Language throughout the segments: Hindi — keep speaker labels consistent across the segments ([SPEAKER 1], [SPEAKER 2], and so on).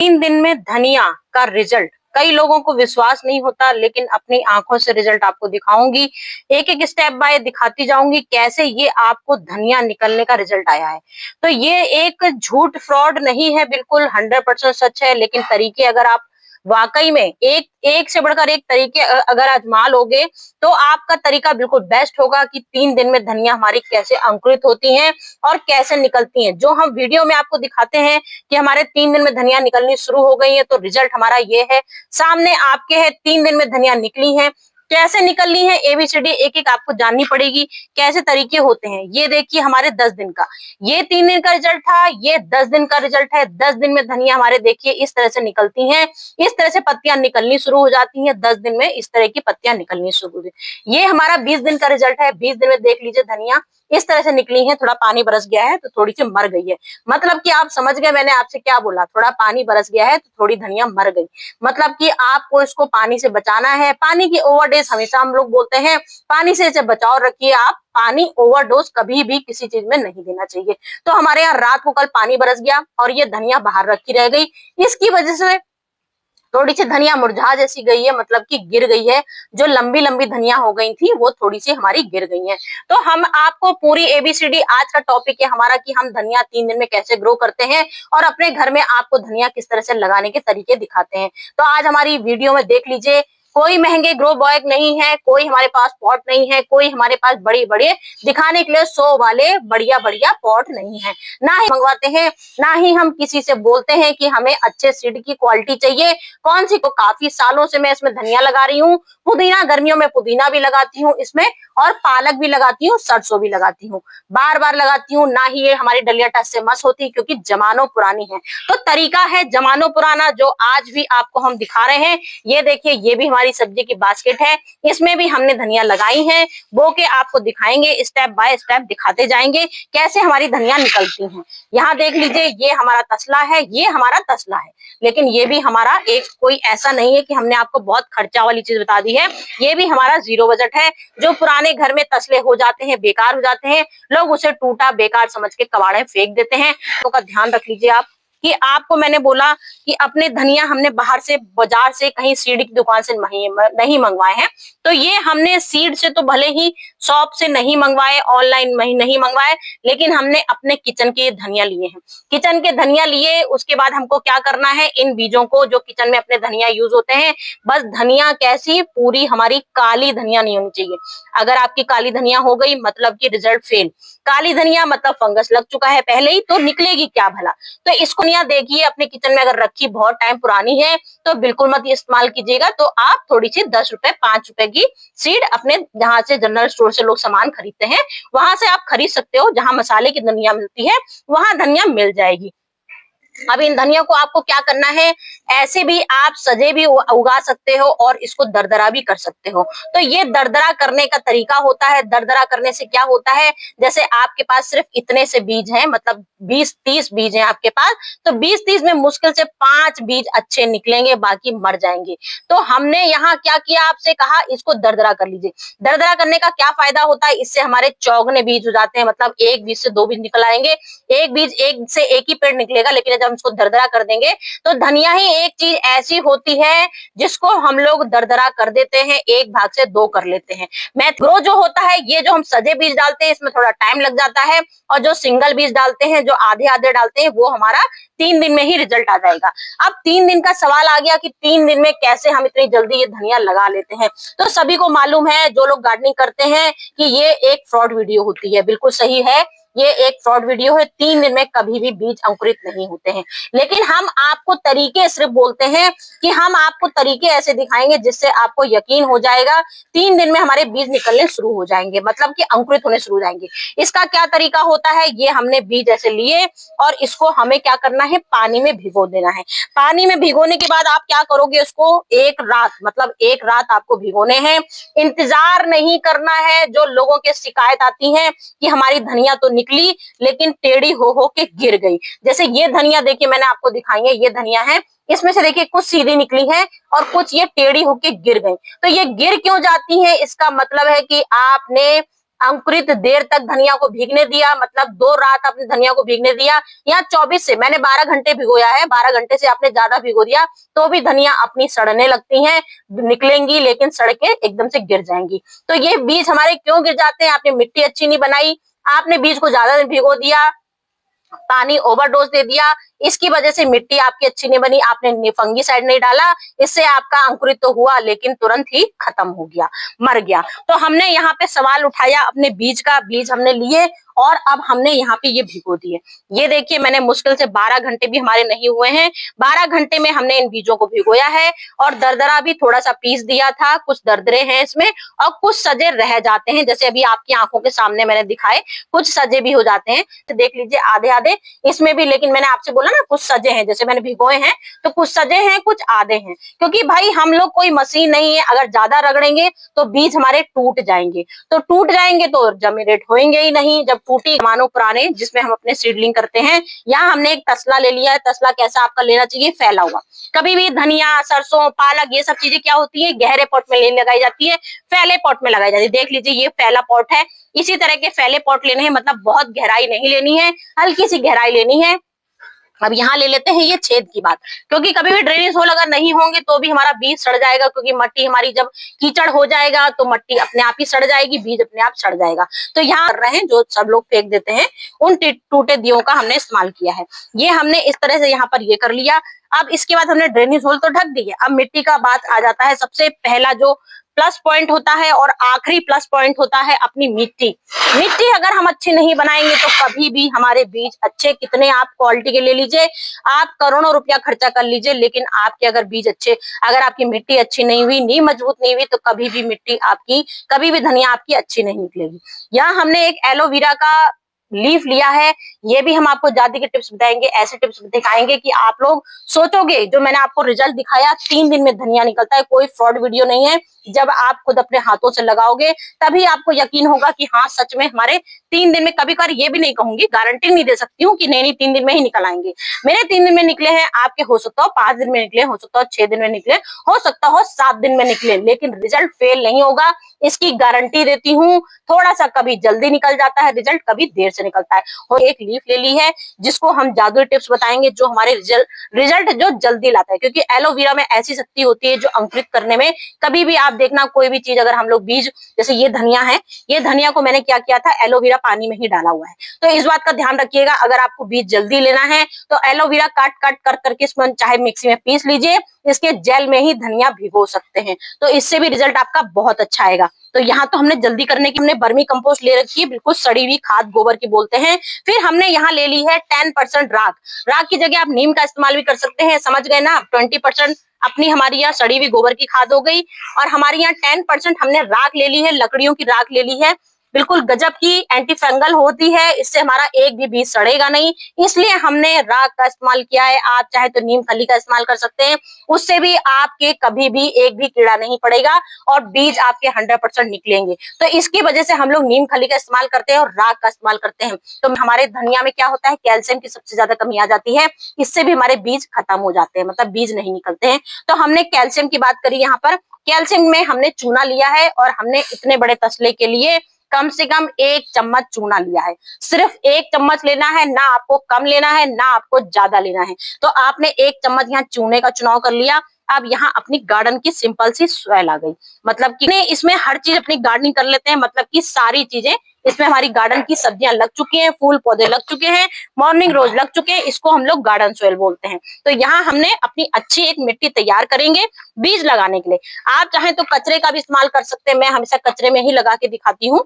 [SPEAKER 1] 3 दिन में धनिया का रिजल्ट कई लोगों को विश्वास नहीं होता, लेकिन अपनी आंखों से रिजल्ट आपको दिखाऊंगी। एक एक स्टेप बाय दिखाती जाऊंगी कैसे ये आपको धनिया निकलने का रिजल्ट आया है। तो ये एक झूठ फ्रॉड नहीं है, बिल्कुल 100% सच है। लेकिन तरीके अगर आप वाकई में एक एक से बढ़कर एक तरीके अगर आजमा लोगे तो आपका तरीका बिल्कुल बेस्ट होगा कि 3 दिन में धनिया हमारी कैसे अंकुरित होती हैं और कैसे निकलती हैं। जो हम वीडियो में आपको दिखाते हैं कि हमारे 3 दिन में धनिया निकलनी शुरू हो गई है, तो रिजल्ट हमारा ये है, सामने आपके है 3 दिन में धनिया निकली है। कैसे निकलनी है एबीसीडी एक एक आपको जाननी पड़ेगी, कैसे तरीके होते हैं। ये देखिए हमारे 10 दिन का, ये 3 दिन का रिजल्ट था, ये 10 दिन का रिजल्ट है। 10 दिन में धनिया हमारे देखिए इस तरह से निकलती हैं, इस तरह से पत्तियां निकलनी शुरू हो जाती हैं। 10 दिन में इस तरह की पत्तियां निकलनी शुरू हो गई। ये हमारा 20 दिन का रिजल्ट है। 20 दिन में देख लीजिए धनिया इस तरह से निकली है, थोड़ा पानी बरस गया है तो थोड़ी सी मर गई है। मतलब कि आप समझ गए मैंने आपसे क्या बोला, थोड़ा पानी बरस गया है तो थोड़ी धनिया मर गई। मतलब कि आपको इसको पानी से बचाना है। पानी की ओवरडोज हमेशा हम लोग बोलते हैं, पानी से इसे बचाव रखिए आप। पानी ओवरडोज कभी भी किसी चीज में नहीं देना चाहिए। तो हमारे यहाँ रात को कल पानी बरस गया और ये धनिया बाहर रखी रह गई, इसकी वजह से थोड़ी सी धनिया मुरझा जैसी गई है, मतलब कि गिर गई है। जो लंबी लंबी धनिया हो गई थी वो थोड़ी सी हमारी गिर गई है। तो हम आपको पूरी एबीसीडी, आज का टॉपिक है हमारा कि हम धनिया 3 दिन में कैसे ग्रो करते हैं और अपने घर में आपको धनिया किस तरह से लगाने के तरीके दिखाते हैं। तो आज हमारी वीडियो में देख लीजिए, कोई महंगे ग्रो बैग नहीं है, कोई हमारे पास पॉट नहीं है, कोई हमारे पास बड़े बड़े दिखाने के लिए 100 वाले बढ़िया बढ़िया पॉट नहीं है, ना ही मंगवाते हैं, ना ही हम किसी से बोलते हैं कि हमें अच्छे सीड की क्वालिटी चाहिए। कौन सी, तो काफी सालों से मैं इसमें धनिया लगा रही हूँ। पुदीना, गर्मियों में पुदीना भी लगाती हूँ इसमें, और पालक भी लगाती हूँ, सरसों भी लगाती हूँ, बार बार लगाती हूँ। ना ही ये हमारी डलिया टच से मस होती, क्योंकि जमानों पुरानी है। तो तरीका है जमानों पुराना, जो आज भी आपको हम दिखा रहे हैं। ये देखिए, ये भी हमारी सब्जी की बास्केट है, इसमें भी हमने धनिया लगाई है। बो के आपको दिखाएंगे, स्टेप बाय स्टेप दिखाते जाएंगे कैसे हमारी धनिया निकलती हैं। यहाँ देख लीजिए, ये हमारा तसला है, ये हमारा तसला है। लेकिन ये भी हमारा एक कोई ऐसा नहीं है कि हमने आपको बहुत खर्चा वाली चीज बता दी है। ये भी हमारा जीरो बजट है। जो पुराने घर में तसले हो जाते हैं, बेकार हो जाते हैं, लोग उसे टूटा बेकार समझ के कबाड़े फेंक देते हैं। तो का ध्यान रख लीजिए आप कि आपको मैंने बोला कि अपने धनिया हमने बाहर से, बाजार से, कहीं सीड की दुकान से नहीं मंगवाए हैं। तो ये हमने सीड से तो भले ही शॉप से नहीं मंगवाए, ऑनलाइन नहीं मंगवाए, लेकिन हमने अपने किचन के धनिया लिए हैं। किचन के धनिया लिए, उसके बाद हमको क्या करना है, इन बीजों को, जो किचन में अपने धनिया यूज होते हैं, बस धनिया कैसी, पूरी हमारी काली धनिया नहीं होनी चाहिए। अगर आपकी काली धनिया हो गई मतलब कि रिजल्ट फेल। काली धनिया मतलब फंगस लग चुका है पहले ही, तो निकलेगी क्या भला। तो इसको धनिया देखिए अपने किचन में अगर रखी बहुत टाइम पुरानी है तो बिल्कुल मत इस्तेमाल कीजिएगा। तो आप थोड़ी सी 10 रुपए 5 रुपए की सीड अपने, जहां से जनरल स्टोर से लोग सामान खरीदते हैं, वहां से आप खरीद सकते हो। जहां मसाले की धनिया मिलती है वहां धनिया मिल जाएगी। अब इन धनिया को आपको क्या करना है, ऐसे भी आप सजे भी उगा सकते हो और इसको दरदरा भी कर सकते हो। तो ये दरदरा करने का तरीका होता है। दरदरा करने से क्या होता है, जैसे आपके पास सिर्फ इतने से बीज हैं, मतलब 20-30 बीज हैं आपके पास, तो 20-30 में मुश्किल से 5 बीज अच्छे निकलेंगे, बाकी मर जाएंगे। तो हमने यहाँ क्या किया, आपसे कहा इसको दरदरा कर लीजिए। दरदरा करने का क्या फायदा होता है, इससे हमारे चौगने बीज हो जाते हैं, मतलब एक बीज से 2 बीज निकल आएंगे। एक बीज एक से एक ही पेड़ निकलेगा, लेकिन जब हम इसको दरदरा कर देंगे तो धनिया ही एक चीज ऐसी होती है जिसको हम लोग दरदरा कर देते हैं, एक भाग से 2 कर लेते हैं। मैथ ग्रो जो होता है, ये जो हम सजे बीज डालते हैं इसमें थोड़ा टाइम लग जाता है, और जो सिंगल बीज डालते हैं, जो आधे आधे डालते हैं, वो हमारा 3 दिन में ही रिजल्ट आ जाएगा। अब 3 दिन का सवाल आ गया कि 3 दिन में कैसे हम इतनी जल्दी ये धनिया लगा लेते हैं। तो सभी को मालूम है, जो लोग गार्डनिंग करते हैं, कि ये एक फ्रॉड वीडियो होती है। बिल्कुल सही है, ये एक फ्रॉड वीडियो है। 3 दिन में कभी भी बीज अंकुरित नहीं होते हैं। लेकिन हम आपको तरीके सिर्फ बोलते हैं कि हम आपको तरीके ऐसे दिखाएंगे जिससे आपको यकीन हो जाएगा 3 दिन में हमारे बीज निकलने शुरू हो जाएंगे, मतलब कि अंकुरित होने शुरू हो जाएंगे। इसका क्या तरीका होता है, ये हमने बीज ऐसे लिए और इसको हमें क्या करना है, पानी में भिगो देना है। पानी में भिगोने के बाद आप क्या करोगे, उसको एक रात, मतलब एक रात आपको भिगोने हैं। इंतजार नहीं करना है। जो लोगों के शिकायत आती है कि हमारी धनिया तो निकली लेकिन टेढ़ी हो के गिर गई, जैसे ये धनिया देखिए मैंने आपको दिखाई है, ये धनिया है, इसमें से देखिए कुछ सीधी निकली है और कुछ ये टेढ़ी होके गिर गई। तो ये गिर क्यों जाती है, इसका मतलब है कि आपने अंकुरित देर तक धनिया को भीगने दिया, मतलब 2 रात आपने धनिया को भीगने दिया, या 24 से, मैंने 12 घंटे भिगोया है, 12 घंटे से आपने ज्यादा भिगो दिया तो भी धनिया अपनी सड़ने लगती है, निकलेंगी लेकिन सड़ के एकदम से गिर जाएंगी। तो ये बीज हमारे क्यों गिर जाते हैं? आपने मिट्टी अच्छी नहीं बनाई, आपने बीज को ज्यादा दिन भिगो दिया, पानी ओवरडोज दे दिया, इसकी वजह से मिट्टी आपकी अच्छी नहीं बनी, आपने फंगीसाइड नहीं डाला, इससे आपका अंकुरित तो हुआ लेकिन तुरंत ही खत्म हो गया, मर गया। तो हमने यहाँ पे सवाल उठाया अपने बीज का, बीज हमने लिए और अब हमने यहाँ पे ये भिगो दिए। ये देखिए मैंने मुश्किल से 12 घंटे भी हमारे नहीं हुए हैं, 12 घंटे में हमने इन बीजों को भिगोया है और दरदरा भी थोड़ा सा पीस दिया था, कुछ दरदरे हैं इसमें और कुछ सजे रह जाते हैं, जैसे अभी आपकी आंखों के सामने मैंने दिखाए, कुछ सजे भी हो जाते हैं, तो देख लीजिए आधे आधे इसमें भी। लेकिन मैंने आपसे बोला ना कुछ सजे हैं, जैसे मैंने भिगोए हैं तो कुछ सजे हैं कुछ आधे हैं, क्योंकि भाई हम लोग कोई मशीन नहीं है, अगर ज्यादा रगड़ेंगे तो बीज हमारे टूट जाएंगे, तो टूट जाएंगे तो जर्मिनेट होंगे ही नहीं। जब टूटी मानो पुराने जिसमें हम अपने सीडलिंग करते हैं, यहाँ हमने एक तसला ले लिया है। तसला कैसा आपका लेना चाहिए? फैला हुआ। कभी भी धनिया, सरसों, पालक ये सब चीजें क्या होती है, गहरे पॉट में नहीं लगाई जाती है, फैले पॉट में लगाई जाती है। देख लीजिए ये फैला पॉट है, इसी तरह के फैले पॉट लेने हैं, मतलब बहुत गहराई नहीं लेनी है, हल्की सी गहराई लेनी है। अब यहाँ ले लेते हैं ये छेद की बात, क्योंकि कभी भी ड्रेनेज होल अगर नहीं होंगे तो भी हमारा बीज सड़ जाएगा, क्योंकि मट्टी हमारी जब कीचड़ हो जाएगा तो मट्टी अपने आप ही सड़ जाएगी, बीज अपने आप सड़ जाएगा। तो यहाँ कर रहे हैं जो सब लोग फेंक देते हैं, उन टूटे दियों का हमने इस्तेमाल किया है। ये हमने इस तरह से यहाँ पर ये कर लिया। अब इसके बाद हमने ड्रेनेज होल तो ढक दिए, अब मिट्टी का बात आ जाता है। सबसे पहला जो प्लस पॉइंट होता है और आखिरी प्लस पॉइंट होता है अपनी मिट्टी। मिट्टी अगर हम अच्छी नहीं बनाएंगे तो कभी भी हमारे बीज अच्छे, कितने आप क्वालिटी के ले लीजिए, आप करोड़ों रुपया खर्चा कर लीजिए, लेकिन आपके अगर बीज अच्छे, अगर आपकी मिट्टी अच्छी नहीं हुई, नींव मजबूत नहीं हुई, तो कभी भी मिट्टी आपकी, कभी भी धनिया आपकी अच्छी नहीं निकलेगी। यहाँ हमने एक एलोवेरा का लीफ लिया है, ये भी हम आपको ज्यादा के टिप्स बताएंगे, ऐसे टिप्स दिखाएंगे कि आप लोग सोचोगे, जो मैंने आपको रिजल्ट दिखाया 3 दिन में धनिया निकलता है, कोई फ्रॉड वीडियो नहीं है। जब आप खुद अपने हाथों से लगाओगे तभी आपको यकीन होगा कि हाँ सच में हमारे 3 दिन में, कभी कभार ये भी नहीं कहूंगी, गारंटी नहीं दे सकती हूँ कि नहीं 3 दिन में ही निकल आएंगे। मेरे 3 दिन में निकले हैं, आपके हो सकता हो 5 दिन में निकले, हो सकता हो 6 दिन में निकले, हो सकता हो 7 दिन में निकले, लेकिन रिजल्ट फेल नहीं होगा, इसकी गारंटी देती हूँ। थोड़ा सा कभी जल्दी निकल जाता है रिजल्ट, कभी देर से निकलता है। और एक लीफ ले ली है जिसको हम जादुई टिप्स बताएंगे जो हमारे रिजल्ट जो जल्दी लाता है, क्योंकि एलोवेरा में ऐसी शक्ति होती है जो अंकुरित करने में। कभी भी आप देखना कोई भी चीज अगर हम लोग बीज, जैसे ये धनिया है, ये धनिया को मैंने क्या किया था, एलोवेरा पानी में ही डाला हुआ है। तो इस बात का ध्यान रखिएगा, अगर आपको बीज जल्दी लेना है तो एलोवेरा काट काट कर करके इसमें चाहे मिक्सी में पीस लीजिए, इसके जेल में ही धनिया भिगो सकते हैं, तो इससे भी रिजल्ट आपका बहुत अच्छा आएगा। तो यहाँ तो हमने जल्दी करने की हमने वर्मी कंपोस्ट ले रखी है, बिल्कुल सड़ी हुई खाद, गोबर की बोलते हैं। फिर हमने यहाँ ले ली है 10% राख। राख की जगह आप नीम का इस्तेमाल भी कर सकते हैं, समझ गए ना। 20% अपनी हमारी यहाँ सड़ी हुई गोबर की खाद हो गई, और हमारी यहाँ 10% हमने राख ले ली है, लकड़ियों की राख ले ली है, बिल्कुल गजब की एंटी फंगल होती है, इससे हमारा एक भी बीज सड़ेगा नहीं, इसलिए हमने राख का इस्तेमाल किया है। आप चाहे तो नीम खली का इस्तेमाल कर सकते हैं, उससे भी आपके कभी भी एक भी कीड़ा नहीं पड़ेगा और बीज आपके 100% निकलेंगे। तो इसकी वजह से हम लोग नीम खली का इस्तेमाल करते हैं और राख का इस्तेमाल करते हैं। तो हमारे धनिया में क्या होता है, कैल्शियम की सबसे ज्यादा कमी आ जाती है, इससे भी हमारे बीज खत्म हो जाते हैं, मतलब बीज नहीं निकलते हैं। तो हमने कैल्शियम की बात करी, यहाँ पर कैल्शियम में हमने चूना लिया है, और हमने इतने बड़े तसले के लिए कम से कम 1 चम्मच चूना लिया है। सिर्फ 1 चम्मच लेना है, ना आपको कम लेना है ना आपको ज्यादा लेना है। तो आपने 1 चम्मच यहाँ चूने का चुनाव कर लिया। अब यहाँ अपनी गार्डन की सिंपल सी सॉइल आ गई, मतलब कि इसमें हर चीज अपनी गार्डनिंग कर लेते हैं, मतलब कि सारी चीजें इसमें हमारी गार्डन की सब्जियां लग चुकी हैं, फूल पौधे लग चुके हैं, मॉर्निंग रोज लग चुके हैं, इसको हम लोग गार्डन सॉइल बोलते हैं। तो यहाँ हमने अपनी अच्छी एक मिट्टी तैयार करेंगे बीज लगाने के लिए। आप चाहें तो कचरे का भी इस्तेमाल कर सकते हैं, मैं हमेशा कचरे में ही लगा के दिखाती हूँ।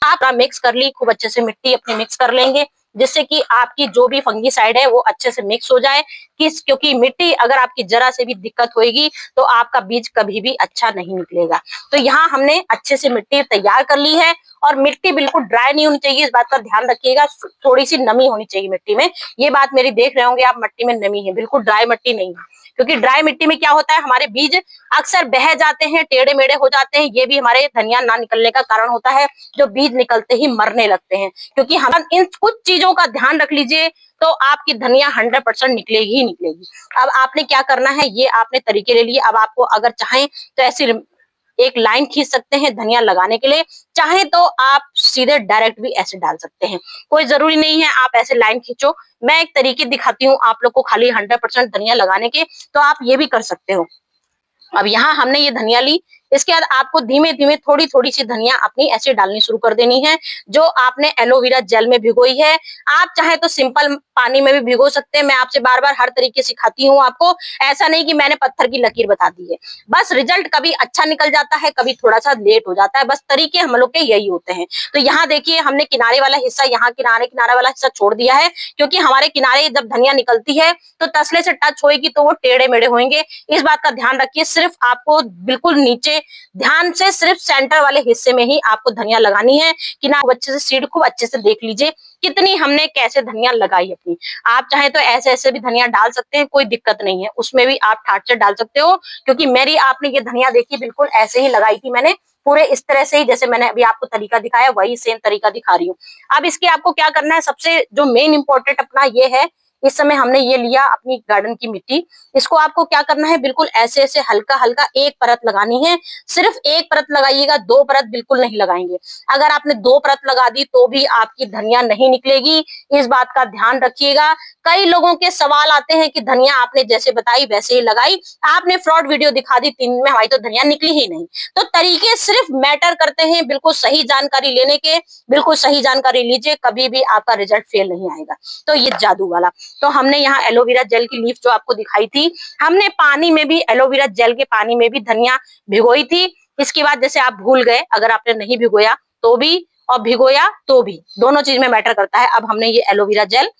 [SPEAKER 1] आप मिक्स कर ली, खूब अच्छे से मिट्टी अपनी मिक्स कर लेंगे, जिससे कि आपकी जो भी फंगीसाइड है वो अच्छे से मिक्स हो जाए। क्योंकि मिट्टी अगर आपकी जरा से भी दिक्कत होगी तो आपका बीज कभी भी अच्छा नहीं निकलेगा। तो यहाँ हमने अच्छे से मिट्टी तैयार कर ली है, और मिट्टी बिल्कुल ड्राई नहीं होनी चाहिए, इस बात का ध्यान रखिएगा, थोड़ी सी नमी होनी चाहिए मिट्टी में। ये बात मेरी देख रहे होंगे आप, मिट्टी में नमी है, बिल्कुल ड्राई मिट्टी नहीं है, क्योंकि ड्राई मिट्टी में क्या होता है, हमारे बीज अक्सर बह जाते हैं, टेढ़े मेढ़े हो जाते हैं, ये भी हमारे धनिया ना निकलने का कारण होता है, जो बीज निकलते ही मरने लगते हैं। क्योंकि हम इन कुछ चीजों का ध्यान रख लीजिए तो आपकी धनिया 100% निकलेगी ही निकलेगी। अब आपने क्या करना है, ये आपने तरीके ले लिए। अब आपको अगर चाहें तो ऐसी एक लाइन खींच सकते हैं धनिया लगाने के लिए। चाहे तो आप सीधे डायरेक्ट भी ऐसे डाल सकते हैं, कोई जरूरी नहीं है आप ऐसे लाइन खींचो। मैं एक तरीके दिखाती हूँ आप लोग को खाली 100% धनिया लगाने के, तो आप ये भी कर सकते हो। अब यहाँ हमने ये धनिया ली, इसके बाद आपको धीमे धीमे थोड़ी थोड़ी सी धनिया अपनी ऐसे डालनी शुरू कर देनी है जो आपने एलोवेरा जेल में भिगोई है। आप चाहे तो सिंपल पानी में भी भिगो सकते हैं, मैं आपसे बार बार हर तरीके सिखाती हूँ आपको, ऐसा नहीं कि मैंने पत्थर की लकीर बता दी है। बस रिजल्ट कभी अच्छा निकल जाता है, कभी थोड़ा सा लेट हो जाता है, बस तरीके हम लोग के यही होते हैं। तो यहाँ देखिए हमने किनारे वाला हिस्सा, यहाँ किनारे वाला हिस्सा छोड़ दिया है, क्योंकि हमारे किनारे जब धनिया निकलती है तो तसले से टच होएगी तो वो टेढ़े मेढ़े होंगे, इस बात का ध्यान रखिए। सिर्फ आपको बिल्कुल नीचे ध्यान से सिर्फ सेंटर वाले हिस्से में ही आपको धनिया लगानी है। किनारे अच्छे से सीड खूब अच्छे से देख लीजिए कितनी हमने कैसे धनिया लगाई अपनी। आप चाहे तो ऐसे ऐसे भी धनिया डाल सकते हैं, कोई दिक्कत नहीं है, उसमें भी आप ठाट से डाल सकते हो, क्योंकि मेरी आपने ये धनिया देखी बिल्कुल ऐसे ही लगाई थी मैंने, पूरे इस तरह से ही जैसे मैंने अभी आपको तरीका दिखाया वही सेम तरीका दिखा रही हूँ। अब इसके आपको क्या करना है, सबसे जो मेन इंपॉर्टेंट अपना ये है, इस समय हमने ये लिया अपनी गार्डन की मिट्टी, इसको आपको क्या करना है बिल्कुल ऐसे ऐसे हल्का हल्का एक परत लगानी है। सिर्फ एक परत लगाइएगा, दो परत बिल्कुल नहीं लगाएंगे। अगर आपने दो परत लगा दी तो भी आपकी धनिया नहीं निकलेगी, इस बात का ध्यान रखिएगा। कई लोगों के सवाल आते हैं कि धनिया आपने जैसे बताई वैसे ही लगाई, आपने फ्रॉड वीडियो दिखा दी 3 दिन में, हमारी तो धनिया निकली ही नहीं। तो तरीके सिर्फ मैटर करते हैं, बिल्कुल सही जानकारी लेने के, बिल्कुल सही जानकारी लीजिए, कभी भी आपका रिजल्ट फेल नहीं आएगा। तो ये जादू वाला, तो हमने यहाँ एलोवेरा जेल की लीफ जो आपको दिखाई थी, हमने पानी में भी एलोवेरा जेल के पानी में भी धनिया भिगोई थी। इसके बाद जैसे आप भूल गए, अगर आपने नहीं भिगोया तो भी और भिगोया तो भी, दोनों चीज में मैटर करता है। अब हमने ये एलोवेरा जेल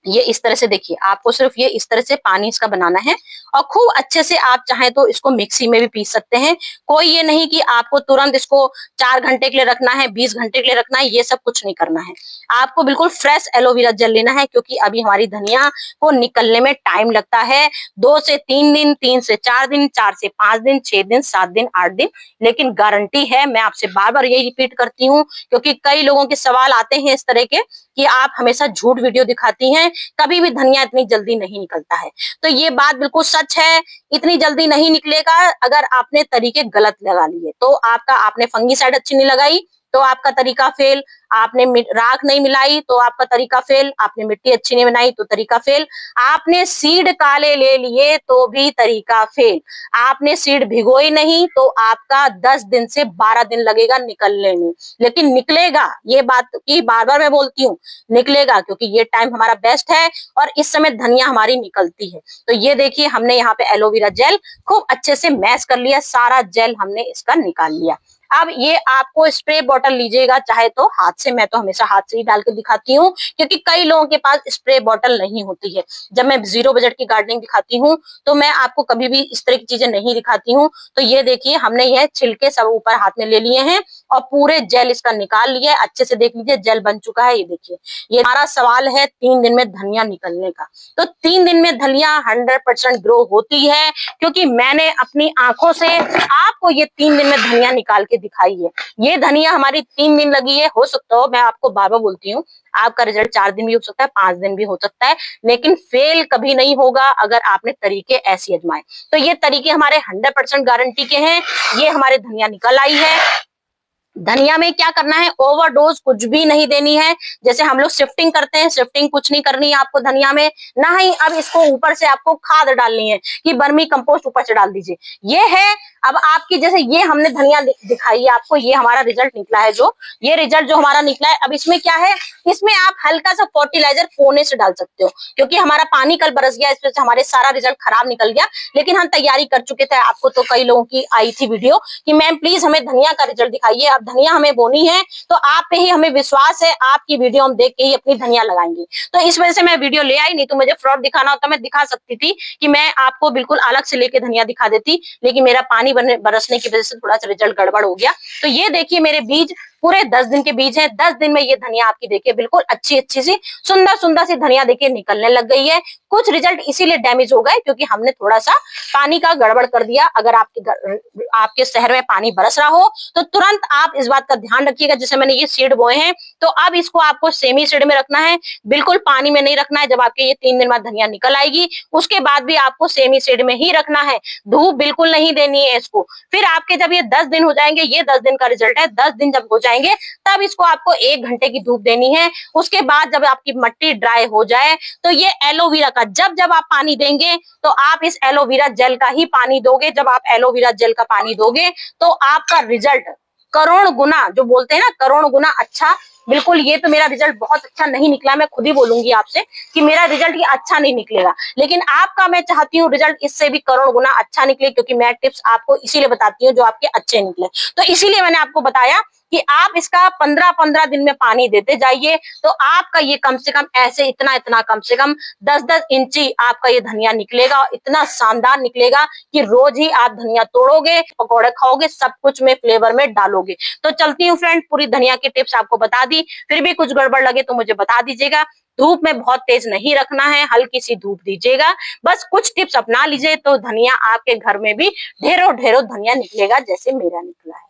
[SPEAKER 1] ये इस तरह से देखिए, आपको सिर्फ ये इस तरह से पानी इसका बनाना है और खूब अच्छे से आप चाहें तो इसको मिक्सी में भी पीस सकते हैं। कोई ये नहीं कि आपको तुरंत इसको 4 घंटे के लिए रखना है, 20 घंटे के लिए रखना है, ये सब कुछ नहीं करना है। आपको बिल्कुल फ्रेश एलोवेरा जेल लेना है, क्योंकि अभी हमारी धनिया को निकलने में टाइम लगता है, 2 से 3 दिन, 3 से 4 दिन, 4 से 5 दिन, 6 दिन, 7 दिन, 8 दिन, लेकिन गारंटी है। मैं आपसे बार बार यही रिपीट करती हूँ, क्योंकि कई लोगों के सवाल आते हैं इस तरह के कि आप हमेशा झूठ वीडियो दिखाती हैं, कभी भी धनिया इतनी जल्दी नहीं निकलता है। तो ये बात बिल्कुल सच है, इतनी जल्दी नहीं निकलेगा। अगर आपने तरीके गलत लगा लिए तो आपने फंगीसाइड अच्छी नहीं लगाई तो आपका तरीका फेल, आपने राख नहीं मिलाई तो आपका तरीका फेल, आपने मिट्टी अच्छी नहीं बनाई तो तरीका फेल, आपने सीड काले ले लिए तो भी तरीका फेल, आपने सीड भिगोई नहीं तो आपका 10 दिन से 12 दिन लगेगा निकलने में, लेकिन निकलेगा। ये बात की बार बार मैं बोलती हूँ, निकलेगा, क्योंकि ये टाइम हमारा बेस्ट है और इस समय धनिया हमारी निकलती है। तो ये देखिए हमने यहाँ पे एलोवेरा जेल खूब अच्छे से मैश कर लिया, सारा जेल हमने इसका निकाल लिया। अब ये आपको स्प्रे बॉटल लीजिएगा, चाहे तो हाथ से, मैं तो हमेशा हाथ से ही डाल के दिखाती हूँ, क्योंकि कई लोगों के पास स्प्रे बॉटल नहीं होती है। जब मैं 0 बजट की गार्डनिंग दिखाती हूँ तो मैं आपको कभी भी इस तरह की चीजें नहीं दिखाती हूँ। तो ये देखिए हमने यह छिलके सब ऊपर हाथ में ले लिए हैं और पूरे जेल इसका निकाल लिया है। अच्छे से देख लीजिए जेल बन चुका है। ये देखिए, ये हमारा सवाल है 3 दिन में धनिया निकलने का, तो 3 दिन में धनिया 100% ग्रो होती है, क्योंकि मैंने अपनी आंखों से आपको ये 3 दिन में धनिया निकाल के दिखाई है। ये धनिया हमारी 3 दिन लगी है, हो सकता हो, मैं आपको बार बार बोलती हूँ, आपका रिजल्ट 4 दिन भी हो सकता है, 5 दिन भी हो सकता है, लेकिन फेल कभी नहीं होगा अगर आपने तरीके ऐसे आजमाए। तो ये तरीके हमारे 100% गारंटी के हैं। ये हमारे धनिया निकल आई है। धनिया में क्या करना है, ओवरडोज कुछ भी नहीं देनी है। जैसे हम लोग शिफ्टिंग करते हैं, शिफ्टिंग कुछ नहीं करनी है आपको धनिया में, ना ही अब इसको ऊपर से आपको खाद डालनी है कि बर्मी कंपोस्ट ऊपर से डाल दीजिए। ये है अब आपकी, जैसे ये हमने धनिया दिखाई है आपको, ये हमारा रिजल्ट निकला है, जो ये रिजल्ट जो हमारा निकला है। अब इसमें क्या है, इसमें आप हल्का सा फर्टिलाइजर कोने से डाल सकते हो, क्योंकि हमारा पानी कल बरस गया, इस वजह से हमारे सारा रिजल्ट खराब निकल गया, लेकिन हम तैयारी कर चुके थे। आपको तो कई लोगों की आई थी वीडियो कि मैम प्लीज हमें धनिया का रिजल्ट दिखाइए। अब धनिया हमें बोनी है तो आप पे ही हमें विश्वास है, आपकी वीडियो हम देख के ही अपनी धनिया लगाएंगे। तो इस वजह से मैं वीडियो ले आई, नहीं तो मुझे फ्रॉड दिखाना होता मैं दिखा सकती थी कि मैं आपको बिल्कुल अलग से लेके धनिया दिखा देती, लेकिन मेरा पानी बरसने की वजह से थोड़ा सा रिजल्ट गड़बड़ हो गया। तो ये देखिए मेरे बीज पूरे 10 दिन के बीज हैं। 10 दिन में ये धनिया आपकी देखिए बिल्कुल अच्छी अच्छी सी सुंदर सुंदर सी धनिया देखिए निकलने लग गई है। कुछ रिजल्ट इसीलिए डैमेज हो गए क्योंकि हमने थोड़ा सा पानी का गड़बड़ कर दिया। अगर आपके शहर में पानी बरस रहा हो तो तुरंत आप इस बात का ध्यान रखिएगा। जैसे मैंने ये सीड बोए हैं तो अब इसको आपको सेमी सीड में रखना है, बिल्कुल पानी में नहीं रखना है। जब आपके ये 3 दिन बाद धनिया निकल आएगी उसके बाद भी आपको सेमी सीड में ही रखना है, धूप बिल्कुल नहीं देनी है इसको। फिर आपके जब ये 10 दिन हो जाएंगे, ये 10 दिन का रिजल्ट है, 10 दिन जब हो जाएंगे तब इसको आपको 1 घंटे की धूप देनी है। उसके बाद जब आपकी मिट्टी ड्राई हो जाए तो ये एलोवेरा का जब जब आप पानी देंगे तो आप इस एलोवेरा जेल का ही पानी दोगे। जब आप एलोवेरा जेल का पानी दोगे तो आपका रिजल्ट करोड़ गुना, जो बोलते हैं ना करोड़ गुना अच्छा। बिल्कुल ये तो मेरा रिजल्ट बहुत अच्छा नहीं निकला, मैं खुद ही बोलूंगी आपसे कि मेरा रिजल्ट ये अच्छा नहीं निकलेगा, लेकिन आपका मैं चाहती हूँ रिजल्ट इससे भी करोड़ गुना अच्छा निकले, क्योंकि मैं टिप्स आपको इसीलिए बताती हूँ जो आपके अच्छे निकले। तो इसीलिए मैंने आपको बताया कि आप इसका 15-15 दिन में पानी देते जाइए तो आपका ये कम से कम ऐसे इतना इतना कम से कम 10-10 इंची आपका ये धनिया निकलेगा और इतना शानदार निकलेगा कि रोज ही आप धनिया तोड़ोगे, पकौड़े खाओगे, सब कुछ में फ्लेवर में डालोगे। तो चलती हूँ फ्रेंड, पूरी धनिया की टिप्स आपको बता दी। फिर भी कुछ गड़बड़ लगे तो मुझे बता दीजिएगा। धूप में बहुत तेज नहीं रखना है, हल्की सी धूप दीजिएगा। बस कुछ टिप्स अपना लीजिए तो धनिया आपके घर में भी ढेरों ढेरों धनिया निकलेगा जैसे मेरा निकला है।